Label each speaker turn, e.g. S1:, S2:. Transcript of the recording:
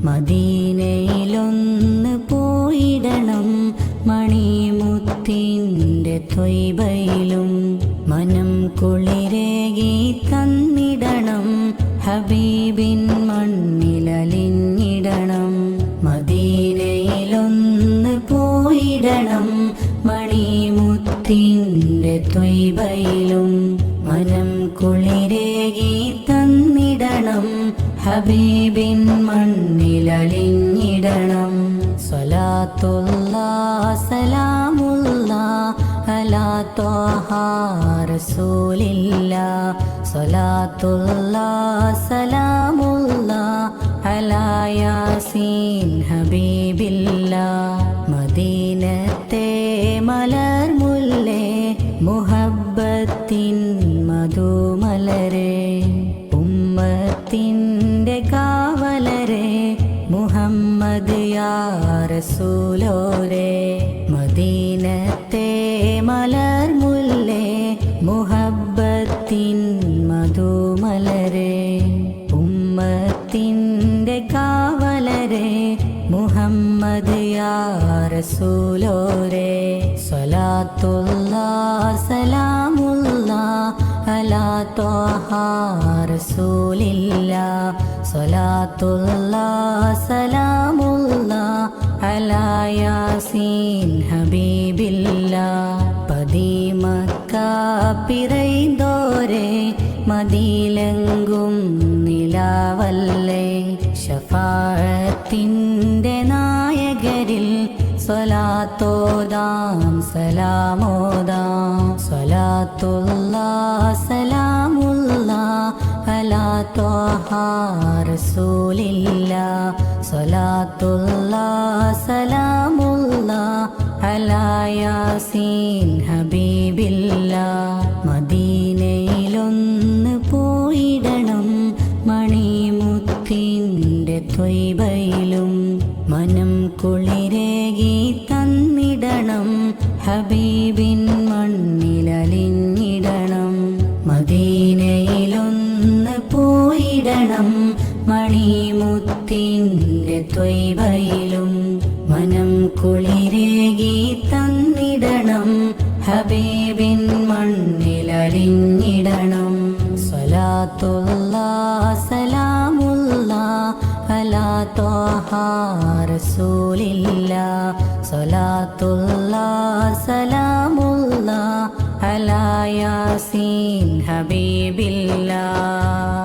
S1: മദീനയിലൊന്ന് പോയിടണം മണിമുത്തിൻ്റെ ത്വയ്ബയിലും മനം കുളിരേകി തന്നിടണം ഹബീബിൻ മണ്ണിലലിഞ്ഞിടണം മദീനയിലൊന്ന് പോയിടണം മണിമുത്തിൻ്റെ ത്വയ്ബയിലും മനം കുളിരേകി തന്നിടണം ഹബീബിൻ മണ്ണിലലിഞ്ഞിടണം സ്വലാത്തുല്ലാഹ് സലാമുല്ലാഹ് അലാ ത്വാഹ റസൂലില്ലാഹ് സ്വലാത്തുല്ലാഹ് സലാമുല്ലാഹ് അലാ യാസീൻ ഹബീബില്ലാഹ് മദീനത്തെ മലർമുല്ലേ മുഹബ്ബത്തിൻ മധുമലരെ ഉമ്മത്തിൻ്റെ കാവലരെ മുഹമ്മദ് യാ റസൂലോരെ മദീനത്തെ മലർമുല്ലേ മുഹബ്ബത്തിൻ മധുമലരെ ഉമ്മത്തിൻ്റെ കാവലരെ മുഹമ്മദ് യാ റസൂലോരെ സ്വലാത്തുല്ലാഹ് സലാമുല്ലാഹ് അലാ ത്വാഹ റസൂലില്ലാഹ് സ്വലാത്തുല്ലാഹ് സലാമുല്ലാഹ് അലാ യാസീൻ ഹബീബില്ലാഹ് പതിമക്ക പിറൈന്തോരെ മദീലെങ്കും നിലാവല്ലേ ശഫാഅത്തിൻ്റെ നായകരിൽ സ്വലാത്തോദാം സലാമോദാം സ്വലാത്തുല്ലാഹ് സലാമുല്ലാഹ് അലാ ത്വാഹ റസൂലില്ലാഹ് സ്വലാത്തുല്ലാഹ് സലാമുല്ലാഹ് അലാ യാസീൻ ഹബീബില്ലാഹ് മദീനയിലൊന്ന് പോയിടണം മണിമുത്തിൻ്റെ ത്വയ്ബയിലും മനം കുളിരേകി തന്നിടണം ഹബീബിൻ മണ്ണിലലിഞ്ഞിടണം മദീനയിലൊന്ന് പോയിടണം മണിമുത്തിൻ്റെ ത്വയ്ബയിലും മനം കുളിരേകി തന്നിടണം ഹബീബിൻ മണ്ണിലലിഞ്ഞിടണം സ്വലാത്തുല്ലാഹ് സലാമുല്ലാഹ് അലാ ത്വാഹ റസൂലില്ലാഹ് സ്വലാത്തുല്ലാഹ് സലാമുല്ലാഹ് അലാ യാസീൻ ഹബീബില്ലാഹ്